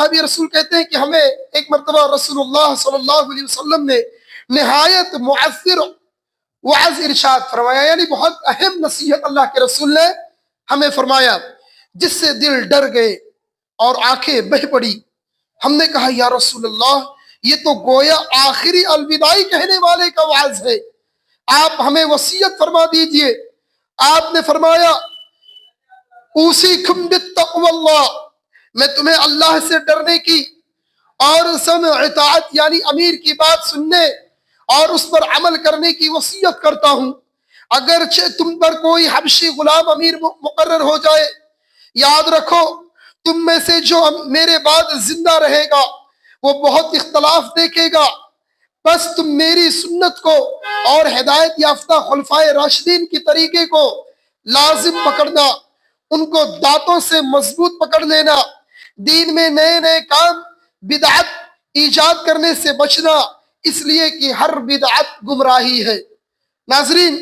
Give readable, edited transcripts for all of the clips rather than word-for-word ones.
صحابی رسول کہتے ہیں کہ ہمیں ایک مرتبہ رسول اللہ صلی اللہ علیہ وسلم نے نہایت مؤثر وعظ ارشاد فرمایا، یعنی بہت اہم نصیحت اللہ کے رسول نے ہمیں فرمایا، جس سے دل ڈر گئے اور آنکھیں بہہ پڑی۔ ہم نے کہا یا رسول اللہ، یہ تو گویا آخری الوداعی کہنے والے کا وعظ ہے، آپ ہمیں وصیت فرما دیجئے۔ آپ نے فرمایا اوصیکم بتقوی اللہ، میں تمہیں اللہ سے ڈرنے کی اور سمع اطاعت یعنی امیر کی بات سننے اور اس پر عمل کرنے کی وصیت کرتا ہوں۔ اگرچہ تم پر کوئی حبشی غلام امیر مقرر ہو جائے، یاد رکھو تم میں سے جو میرے بعد زندہ رہے گا وہ بہت اختلاف دیکھے گا، بس تم میری سنت کو اور ہدایت یافتہ خلفائے راشدین کی طریقے کو لازم پکڑنا، ان کو دانتوں سے مضبوط پکڑ لینا، دین میں نئے نئے کام بدعت ایجاد کرنے سے بچنا، اس لیے کہ ہر بدعت گمراہی ہے۔ ناظرین،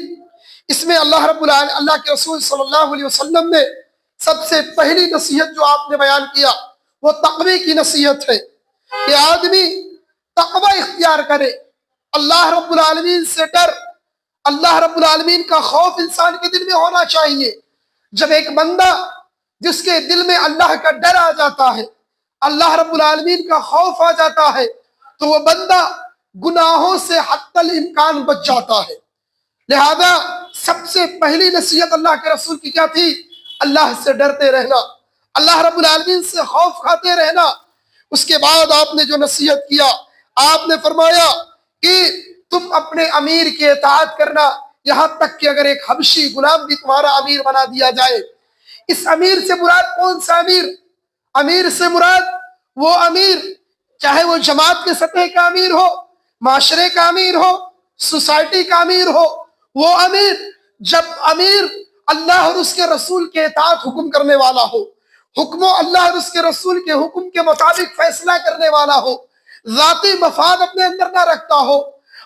اس میں اللہ کے رسول صلی اللہ علیہ وسلم نے سب سے پہلی نصیحت جو آپ نے بیان کیا وہ تقوی کی نصیحت ہے کہ آدمی تقوی اختیار کرے، اللہ رب العالمین سے ڈر، اللہ رب العالمین کا خوف انسان کے دل میں ہونا چاہیے۔ جب ایک بندہ جس کے دل میں اللہ کا ڈر آ جاتا ہے، اللہ رب العالمین کا خوف آ جاتا ہے، تو وہ بندہ گناہوں سے حتی الامکان بچ جاتا ہے۔ لہذا سب سے پہلی نصیحت اللہ کے رسول کی کیا تھی؟ اللہ سے ڈرتے رہنا، اللہ رب العالمین سے خوف کھاتے رہنا۔ اس کے بعد آپ نے جو نصیحت کیا، آپ نے فرمایا کہ تم اپنے امیر کی اطاعت کرنا، یہاں تک کہ اگر ایک حبشی غلام بھی تمہارا امیر بنا دیا جائے۔ اس امیر سے مراد کون سا امیر؟ امیر سے مراد وہ امیر، چاہے وہ جماعت کے سطح کا امیر ہو، معاشرے کا امیر ہو، سوسائٹی کا امیر ہو، وہ امیر جب امیر اللہ اور اس کے رسول کے اطاعت حکم کرنے والا ہو، حکم اللہ اور اس کے رسول کے حکم کے مطابق فیصلہ کرنے والا ہو، ذاتی مفاد اپنے اندر نہ رکھتا ہو،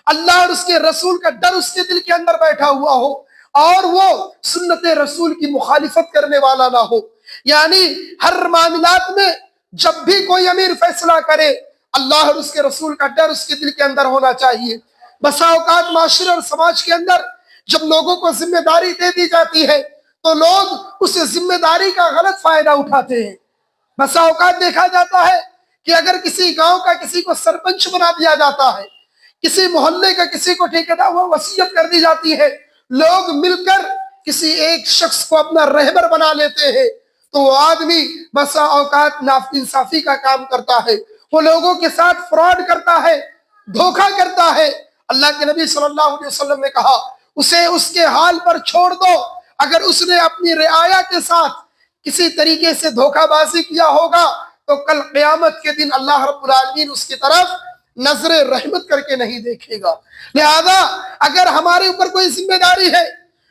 اللہ اور اس کے رسول کا ڈر اس کے دل کے اندر بیٹھا ہوا ہو، اور وہ سنت رسول کی مخالفت کرنے والا نہ ہو۔ یعنی ہر معاملات میں جب بھی کوئی امیر فیصلہ کرے، اللہ اور اس کے رسول کا ڈر اس کے دل کے اندر ہونا چاہیے۔ بسا اوقات معاشرے اور سماج کے اندر جب لوگوں کو ذمہ داری دے دی جاتی ہے تو لوگ اس ذمہ داری کا غلط فائدہ اٹھاتے ہیں۔ بسا اوقات دیکھا جاتا ہے کہ اگر کسی گاؤں کا کسی کو سرپنچ بنا دیا جاتا ہے، کسی محلے کا کسی کو ٹھیکیدار وہ وصیت کر دی جاتی ہے، لوگ مل کر کسی ایک شخص کو اپنا رہبر بنا لیتے ہیں، تو وہ آدمی بسا اوقات ناانصافی کا کام کرتا ہے، وہ لوگوں کے ساتھ فراڈ کرتا ہے، دھوکہ کرتا ہے۔ اللہ کے نبی صلی اللہ علیہ وسلم نے کہا اسے اس کے حال پر چھوڑ دو، اگر اس نے اپنی رعایا کے ساتھ کسی طریقے سے دھوکہ بازی کیا ہوگا تو کل قیامت کے دن اللہ رب العالمین اس کی طرف نظر رحمت کر کے نہیں دیکھے گا۔ لہذا اگر ہمارے اوپر کوئی ذمہ داری ہے،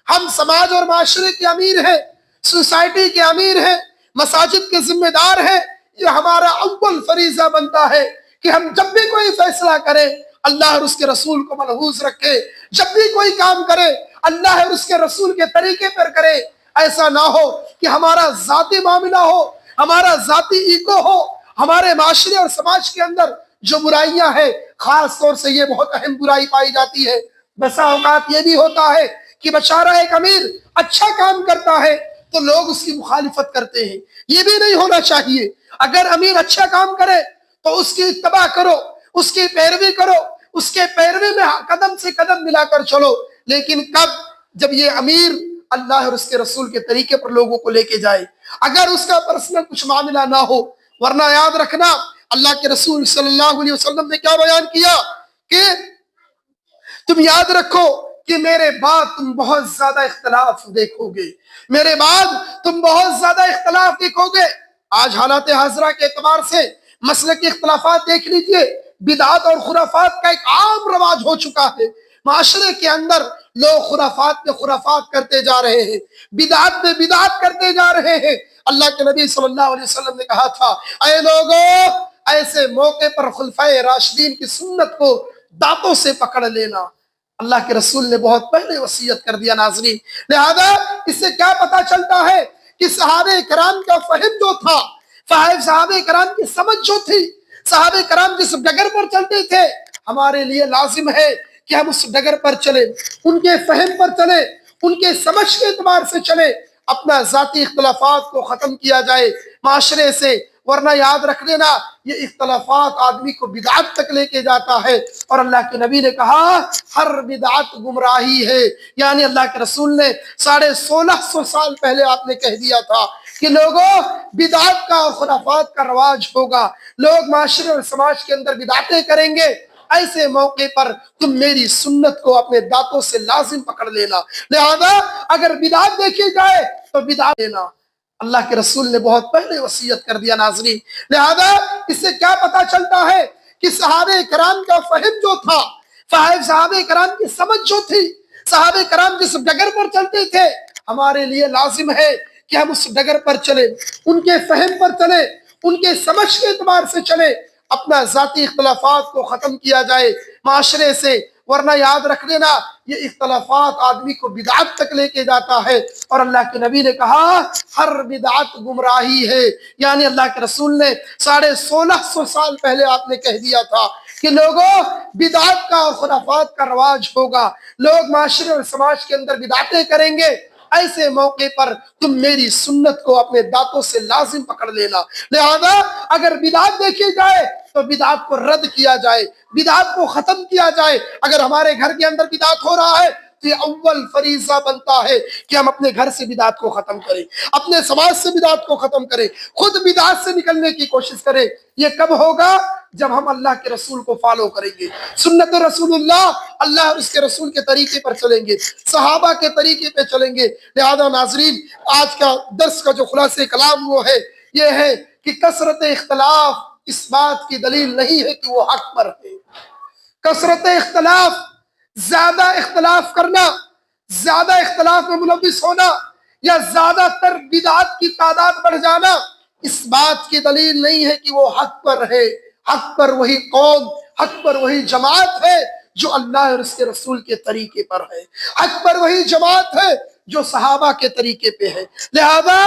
ہم سماج اور معاشرے کے امیر ہیں، سوسائٹی کے امیر ہیں، مساجد کے ذمہ دار ہیں، یہ ہمارا اول فریضہ بنتا ہے کہ ہم جب بھی کوئی فیصلہ کریں اللہ اور اس کے رسول کو ملحوظ رکھے، جب بھی کوئی کام کرے اللہ اور اس کے رسول کے طریقے پر کرے۔ ایسا نہ ہو کہ ہمارا ذاتی معاملہ ہو، ہمارا ذاتی ایگو ہو، ہمارے معاشرے اور سماج کے اندر جو برائیاں ہیں، خاص طور سے یہ بہت اہم برائی پائی جاتی ہے۔ بسا اوقات یہ بھی ہوتا ہے کہ بیچارہ ایک امیر اچھا کام کرتا ہے تو لوگ اس کی مخالفت کرتے ہیں، یہ بھی نہیں ہونا چاہیے۔ اگر امیر اچھا کام کرے تو اس کی اتباع کرو، اس کی پیروی کرو، اس کے پیروی میں قدم سے قدم ملا کر چلو، لیکن کب؟ جب یہ امیر اللہ اور اس کے رسول کے طریقے پر لوگوں کو لے کے جائے، اگر اس کا پرسنل کچھ معاملہ نہ ہو۔ ورنہ یاد رکھنا اللہ کے رسول صلی اللہ علیہ وسلم نے کیا بیان کیا کہ تم یاد رکھو کہ میرے بعد تم بہت زیادہ اختلاف دیکھو گے، میرے بعد تم بہت زیادہ اختلاف دیکھو گے۔ آج حالات حاضرہ کے اعتبار سے مسلکی اختلافات دیکھ لیجئے، بدعات اور خرافات کا ایک عام رواج ہو چکا ہے۔ معاشرے کے اندر لوگ خرافات میں خرافات کرتے جا رہے ہیں، بدعات میں بدعات کرتے جا رہے ہیں۔ اللہ کے نبی صلی اللہ علیہ وسلم نے کہا تھا اے لوگو، ایسے موقع پر خلفائے راشدین کی سنت کو دانتوں سے پکڑ لینا۔ اللہ کے رسول نے بہت پہلے وصیت کر دیا۔ ناظرین، لہذا اس سے کیا پتا چلتا ہے کہ صحابہ کرام کا فہم جو تھا صحابہ کرام کی سمجھ جو تھی، صحابہ کرام جس ڈگر پر چلتے تھے، ہمارے لیے لازم ہے کہ ہم اس ڈگر پر چلیں، ان کے فہم پر چلیں، ان کے سمجھ کے اعتبار سے چلیں، اپنا ذاتی اختلافات کو ختم کیا جائے معاشرے سے، ورنہ یاد رکھ لینا یہ اختلافات آدمی کو بدعت تک لے کے جاتا ہے، اور اللہ کے نبی نے کہا ہر بدعت گمراہی ہے، یعنی اللہ کے رسول نے 1650 سال پہلے آپ نے کہہ دیا تھا کہ لوگوں بدعت کا اور خرافات کا رواج ہوگا، لوگ معاشرے اور سماج کے اندر بدعتیں کریں گے، ایسے موقع پر تم میری سنت کو اپنے دانتوں سے لازم پکڑ لینا، لہذا اگر بدعت دیکھی جائے تو بدعت لینا۔ اللہ کے رسول نے بہت پہلے وصیت کر دیا ناظرین، لہذا اس سے کیا پتا چلتا ہے کہ صحابہ کرام کا فہم جو تھا، صحابہ کرام کی سمجھ جو تھی، صحابہ کرام جس ڈگر پر چلتے تھے، ہمارے لیے لازم ہے کہ ہم اس ڈگر پر چلیں، ان کے فہم پر چلیں، ان کے سمجھ کے اعتبار سے چلیں، اپنا ذاتی اختلافات کو ختم کیا جائے معاشرے سے، ورنہ یاد رکھ لینا یہ اختلافات آدمی کو بدعت تک لے کے جاتا ہے، اور اللہ کے نبی نے کہا ہر بدعت گمراہی ہے، یعنی اللہ کے رسول نے 1650 سال پہلے آپ نے کہہ دیا تھا کہ لوگوں بدعت کا اور خرافات کا رواج ہوگا، لوگ معاشرے اور سماج کے اندر بدعتیں کریں گے، ایسے موقع پر تم میری سنت کو اپنے دانتوں سے لازم پکڑ لینا، لہذا اگر بدعت دیکھی جائے تو بدعت کو رد کیا جائے، بدعت کو ختم کیا جائے۔ اگر ہمارے گھر کے اندر بدعت ہو رہا ہے تو یہ اول فریضہ بنتا ہے کہ ہم اپنے گھر سے بدعت کو ختم کریں، اپنے سماج سے بدعت کو ختم کریں، خود بدعت سے نکلنے کی کوشش کریں۔ یہ کب ہوگا؟ جب ہم اللہ کے رسول کو فالو کریں گے، سنت رسول اللہ اور اس کے رسول کے طریقے پر چلیں گے، صحابہ کے طریقے پہ چلیں گے۔ لہذا ناظرین، آج کا درس کا جو خلاصہ کلام وہ ہے، یہ ہے کہ کثرت اختلاف اس بات کی دلیل نہیں ہے کہ وہ حق پر ہے۔ کثرت اختلاف، زیادہ اختلاف کرنا، زیادہ اختلاف میں ملوث ہونا، یا زیادہ تر بدعات کی تعداد بڑھ جانا اس بات کی دلیل نہیں ہے کہ وہ حق پر ہے۔ حق پر وہی قوم، حق پر وہی جماعت ہے جو اللہ اور اس کے رسول کے طریقے پر ہے، حق پر وہی جماعت ہے جو صحابہ کے طریقے پہ ہے۔ لہذا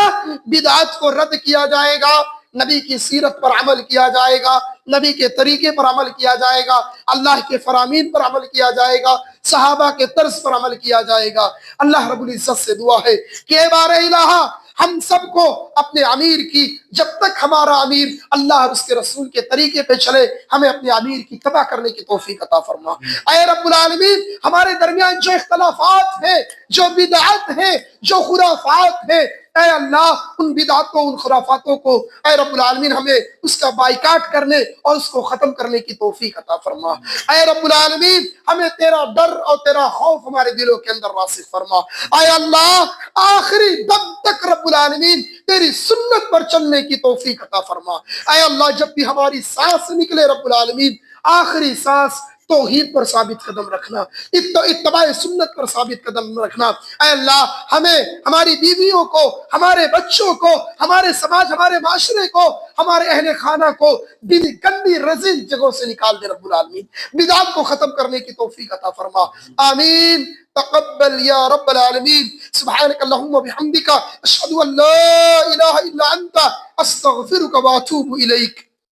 بدعات کو رد کیا جائے گا، نبی کی سیرت پر عمل کیا جائے گا، نبی کے طریقے پر عمل کیا جائے گا، اللہ کے فرامین پر عمل کیا جائے گا، صحابہ کے طرز پر عمل کیا جائے گا۔ اللہ رب العزت سے دعا ہے کہ اے بار الہ، ہم سب کو اپنے امیر کی، جب تک ہمارا امیر اللہ اور اس کے رسول کے طریقے پہ چلے، ہمیں اپنے امیر کی تباہ کرنے کی توفیق عطا فرما۔ اے رب العالمین، ہمارے درمیان جو اختلافات ہیں، جو بدعات ہیں، جو خرافات ہیں، اے اللہ ان بدعاتوں، ان خرافاتوں کو اے رب العالمین ہمیں اس کا بائیکاٹ کرنے اور اس کو ختم کرنے کی توفیق عطا فرما۔ اے رب العالمین، ہمیں تیرا ڈر اور تیرا خوف ہمارے دلوں کے اندر راسخ فرما۔ اے اللہ، آخری دم تک رب العالمین تیری سنت پر چلنے کی توفیق عطا فرما۔ اے اللہ، جب بھی ہماری سانس نکلے رب العالمین، آخری سانس توحید پر ثابت قدم رکھنا، اتباع سنت پر ثابت قدم رکھنا۔ اے اللہ، ہمیں، ہماری بیویوں کو، ہمارے بچوں کو، ہمارے سماج، ہمارے معاشرے کو، ہمارے اہل خانہ کو گندی رذیل جگہوں سے نکال دے رب العالمین، بدعات کو ختم کرنے کی توفیق عطا فرما۔ آمین۔ تقبل یا رب العالمین۔ سبحانک اللہم وبحمدک، اشہد ان لا الہ الا انت، استغفرک واتوب الیک۔